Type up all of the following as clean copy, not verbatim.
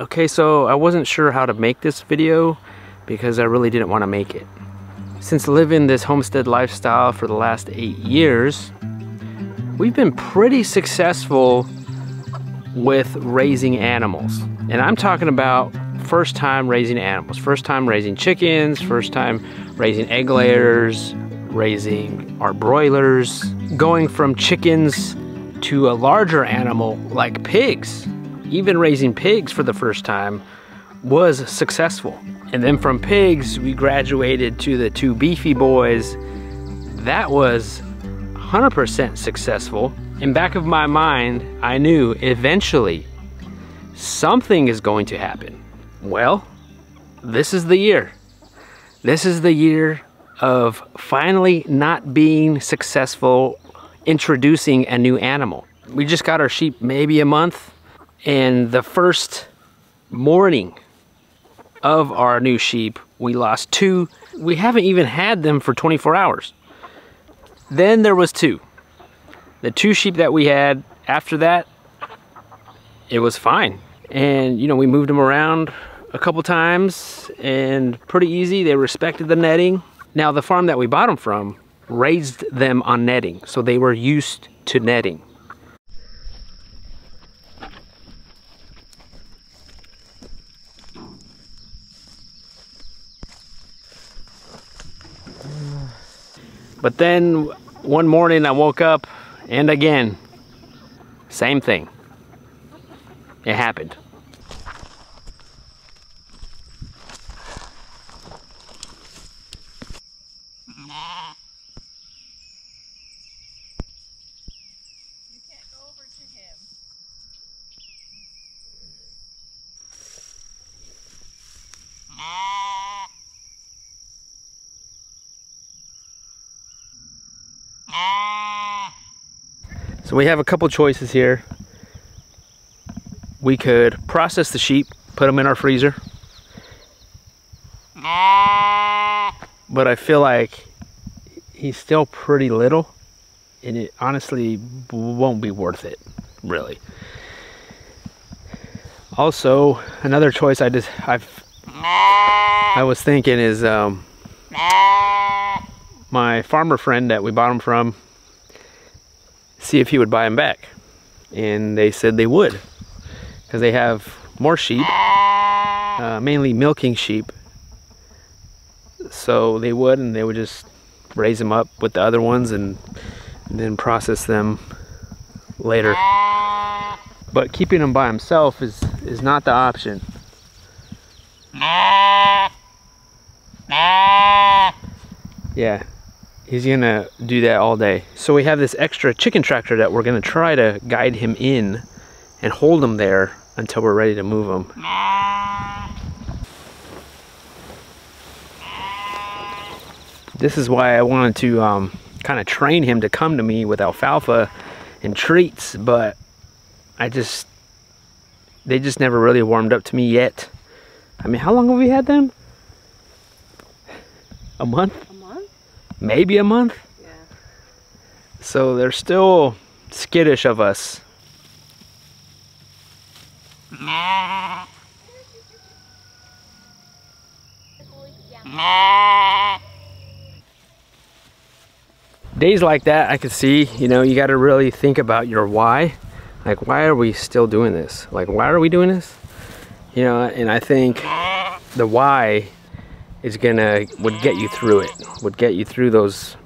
Okay, so I wasn't sure how to make this video because I really didn't want to make it. Since living this homestead lifestyle for the last 8 years, we've been pretty successful with raising animals. And I'm talking about first time raising animals, first time raising chickens, first time raising egg layers, raising our broilers, going from chickens to a larger animal like pigs. Even raising pigs for the first time was successful. And then from pigs, we graduated to the 2 beefy boys. That was 100% successful. In back of my mind, I knew eventually something is going to happen. Well, this is the year. This is the year of finally not being successful introducing a new animal. We just got our sheep maybe a month, and the first morning of our new sheep, we lost 2. We haven't even had them for 24 hours. Then there was 2. The 2 sheep that we had after that, it was fine. And you know, we moved them around a couple times and pretty easy. They respected the netting. Now the farm that we bought them from raised them on netting, so they were used to netting. But then one morning I woke up and again, same thing. It happened. You can't go over to him. So we have a couple choices here. We could process the sheep, put them in our freezer. But I feel like he's still pretty little, and it honestly won't be worth it, really. Also, another choice I was thinking is my farmer friend that we bought him from, see if he would buy him back. And they said they would, because they have more sheep, mainly milking sheep. So they would, and they would just raise them up with the other ones and then process them later. But keeping him by himself is not the option. Yeah, he's gonna do that all day. So we have this extra chicken tractor that we're gonna try to guide him in and hold him there until we're ready to move him. This is why I wanted to kind of train him to come to me with alfalfa and treats, but they just never really warmed up to me yet. I mean, how long have we had them? A month? A month? Maybe a month? Yeah. So they're still skittish of us. Days like that, I could see, you know, you got to really think about your why. Like, why are we still doing this? Like, why are we doing this? You know, and I think the why is would get you through it, would get you through those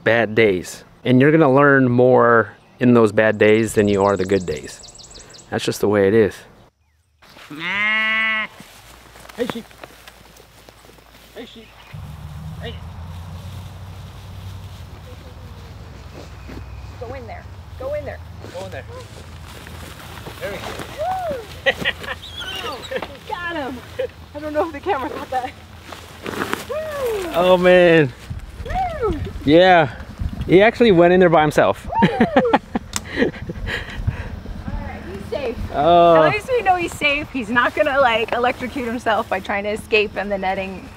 bad days. And you're gonna learn more in those bad days than you are the good days. That's just the way it is. Hey sheep. Hey sheep. Hey. Go in there. Go in there. Go in there. There we go. Oh, got him. I don't know if the camera got that. Oh man. Woo. Yeah. He actually went in there by himself. Alright, he's safe. At least we know he's safe. He's not gonna like electrocute himself by trying to escape in the netting.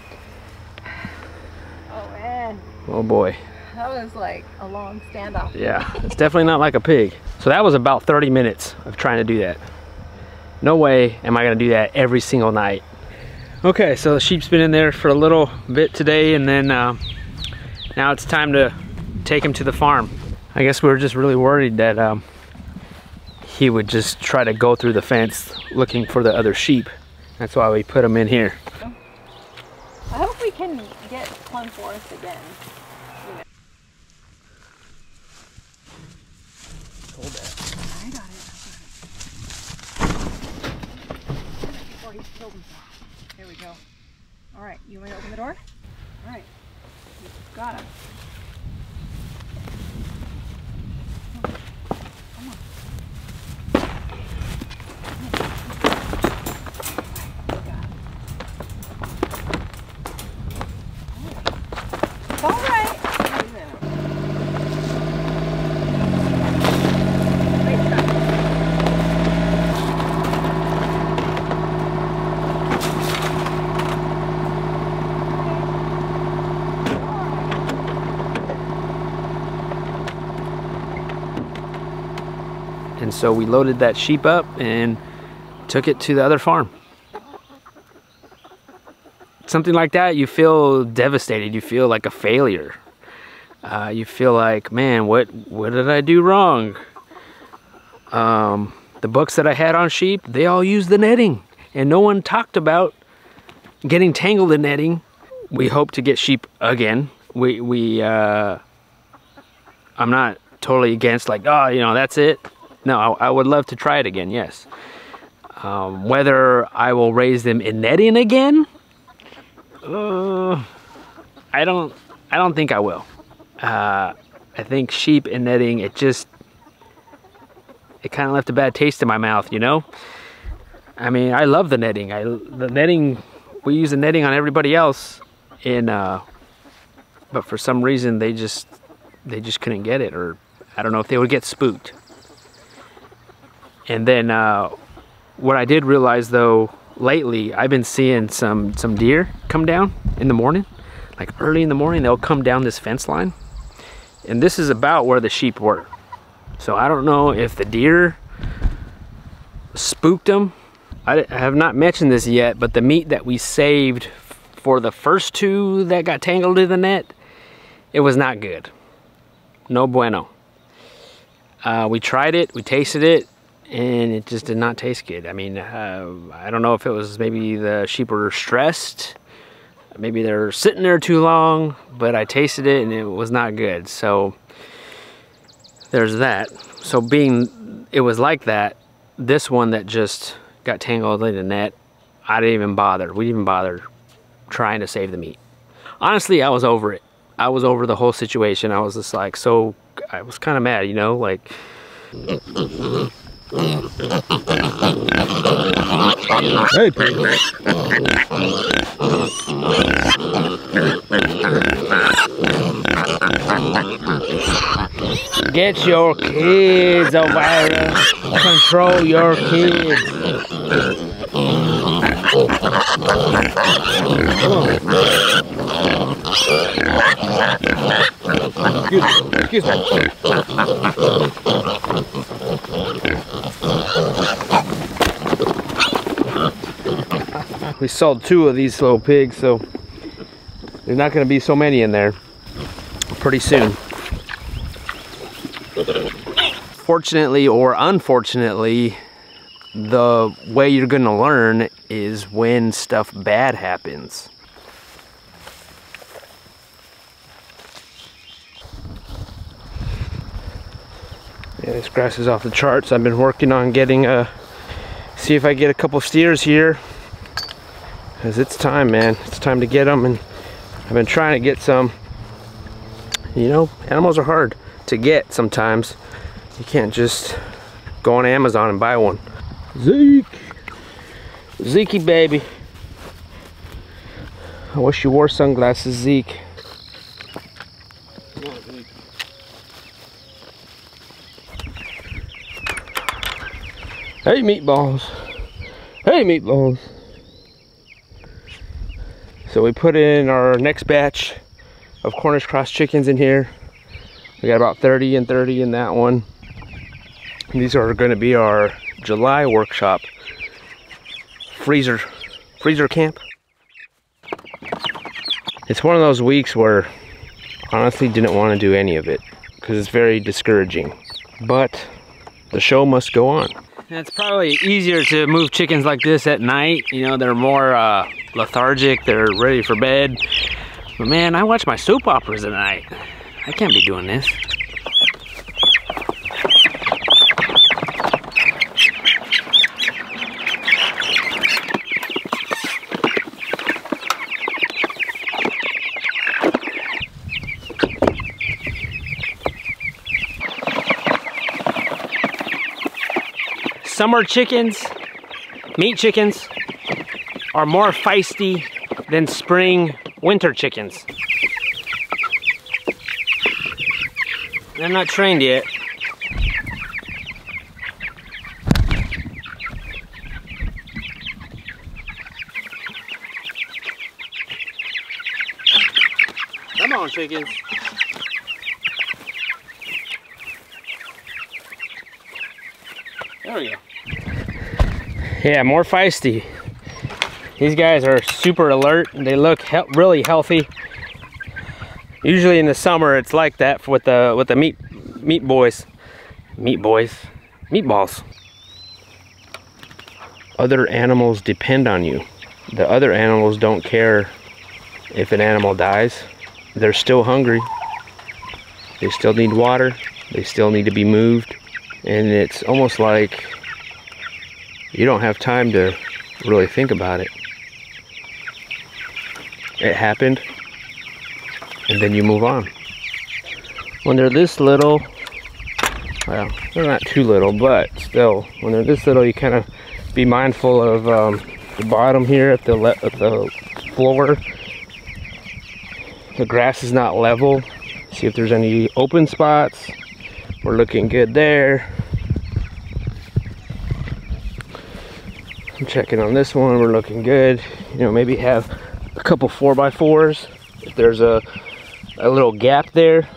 Oh man. Oh boy. That was like a long standoff. Yeah, it's definitely not like a pig. So that was about 30 minutes of trying to do that. No way am I gonna do that every single night. Okay, so the sheep's been in there for a little bit today, and then now it's time to take him to the farm. I guess we were just really worried that he would just try to go through the fence looking for the other sheep. That's why we put him in here. I hope we can get Plum Forest again. You know. Hold that. I got it. Before he killed himself. There we go. All right, you want me to open the door? All right, you got him. Come on. All right. And so we loaded that sheep up and took it to the other farm. Something like that, you feel devastated. You feel like a failure. You feel like, man, what did I do wrong? The books that I had on sheep, they all used the netting, and no one talked about getting tangled in netting. We hope to get sheep again. I'm not totally against like, oh, you know, that's it. No, I would love to try it again, yes. Whether I will raise them in netting again, I don't think I will. I think sheep in netting, it kind of left a bad taste in my mouth, you know? I mean, I love the netting. We use the netting on everybody else, but for some reason they just couldn't get it, or I don't know if they would get spooked. And then what I did realize though, lately I've been seeing some deer come down in the morning, like early in the morning. They'll come down this fence line, and this is about where the sheep were. So I don't know if the deer spooked them. I have not mentioned this yet, but the meat that we saved for the first two that got tangled in the net, it was not good. No bueno. We tried it, we tasted it, and it just did not taste good. I mean, I don't know if it was maybe the sheep were stressed, maybe they're sitting there too long, but I tasted it and it was not good. So there's that. So being it was like that, this one that just got tangled in the net, I didn't even bother. We didn't even bother trying to save the meat. Honestly, I was over it. I was over the whole situation. I was just like, so I was kind of mad, you know, like. Hey, get your kids, Elvira. Control your kids. Excuse me. We sold 2 of these little pigs, so there's not going to be so many in there pretty soon. Fortunately or unfortunately, the way you're going to learn is when stuff bad happens. Yeah, this grass is off the charts. I've been working on getting see if I get a couple steers here, because it's time, man. It's time to get them, and I've been trying to get some. You know, animals are hard to get sometimes. You can't just go on Amazon and buy one. Zeke! Zekey, baby. I wish you wore sunglasses, Zeke. Come on, Zeke. Hey, meatballs. Hey, meatballs. So we put in our next batch of Cornish cross chickens in here. We got about 30 and 30 in that one. And these are going to be our July workshop freezer camp. It's one of those weeks where honestly didn't want to do any of it because it's very discouraging, but the show must go on. And it's probably easier to move chickens like this at night. You know, they're more lethargic, they're ready for bed. But man, I watch my soap operas at night. I can't be doing this. Summer chickens, meat chickens, are more feisty than spring, winter chickens. They're not trained yet. Come on, chickens. There we go. Yeah, more feisty. These guys are super alert and they look really healthy. Usually in the summer it's like that with the meatballs. Other animals depend on you. The other animals don't care if an animal dies. They're still hungry. They still need water. They still need to be moved. And it's almost like you don't have time to really think about it. It happened, and then you move on. When they're this little, well, they're not too little, but still, when they're this little, you kind of be mindful of the bottom here at the floor. The grass is not level. See if there's any open spots. We're looking good there. I'm checking on this one, we're looking good. You know, maybe have a couple 4x4s. If there's a little gap there,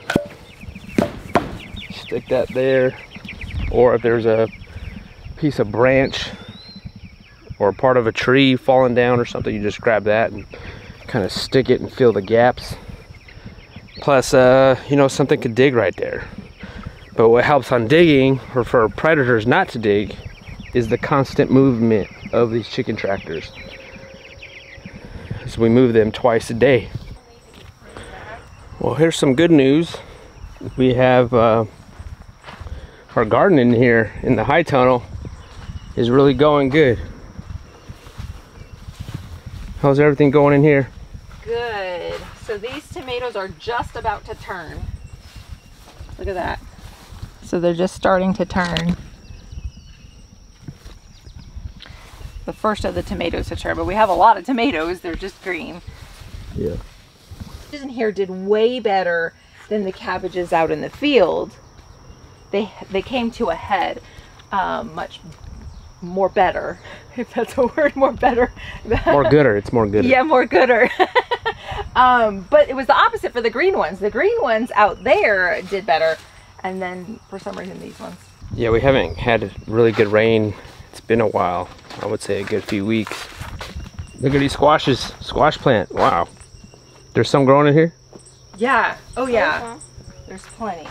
stick that there. Or if there's a piece of branch or part of a tree falling down or something, you just grab that and kind of stick it and fill the gaps. Plus, you know, something could dig right there. But what helps on digging, or for predators not to dig, is the constant movement of these chicken tractors. So we move them twice a day. Well, here's some good news. We have our garden in here in the high tunnel is really going good. How's everything going in here? Good. So these tomatoes are just about to turn. Look at that. So they're just starting to turn. The first of the tomatoes to turn, but we have a lot of tomatoes. They're just green. Yeah. In here did way better than the cabbages out in the field. They came to a head much more better, if that's a word, more better. More gooder, it's more gooder. Yeah, more gooder. But it was the opposite for the green ones. The green ones out there did better, and then for some reason these ones. Yeah, we haven't had really good rain. It's been a while. I would say a good few weeks. Look at these squashes, squash plant. Wow. There's some growing in here? Yeah. Oh yeah. There's plenty.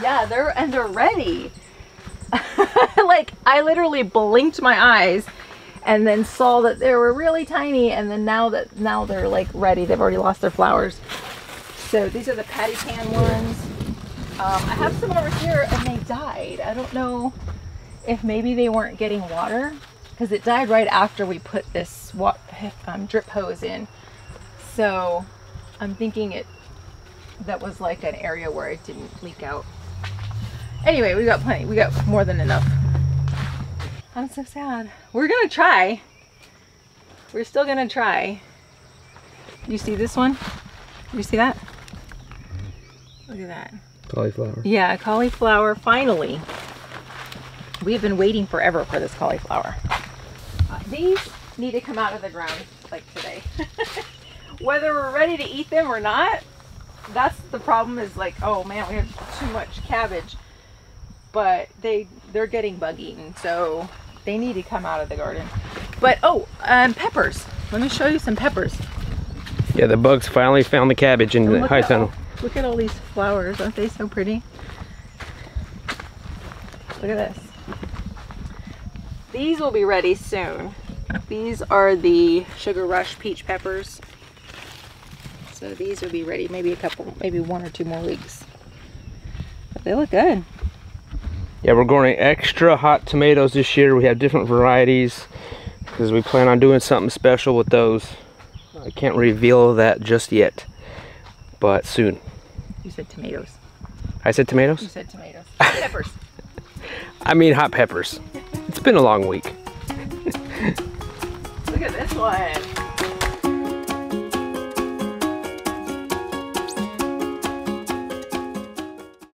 Yeah, they're ready. Like I literally blinked my eyes and then saw that they were really tiny, and then now they're like ready. They've already lost their flowers. So these are the patty pan ones. I have some over here and they died. I don't know if maybe they weren't getting water, because it died right after we put this drip hose in. So I'm thinking that was like an area where it didn't leak out. Anyway, we got plenty. We got more than enough. I'm so sad. We're gonna try. We're still gonna try. You see this one? You see that? Look at that. Cauliflower. Yeah, cauliflower, finally. We've been waiting forever for this cauliflower. These need to come out of the ground like today. Whether we're ready to eat them or not, that's the problem. Is like, oh man, we have too much cabbage. But they're getting bug eaten, so they need to come out of the garden. But oh, peppers. Let me show you some peppers. Yeah, the bugs finally found the cabbage in the high tunnel. Look at all these flowers. Aren't they so pretty? Look at this. These will be ready soon. These are the Sugar Rush peach peppers. So these will be ready maybe maybe 1 or 2 more weeks. But they look good. Yeah, we're growing extra hot tomatoes this year. We have different varieties because we plan on doing something special with those. I can't reveal that just yet, but soon. You said tomatoes. I said tomatoes? You said tomatoes. Peppers. I mean hot peppers. It's been a long week. Look at this one.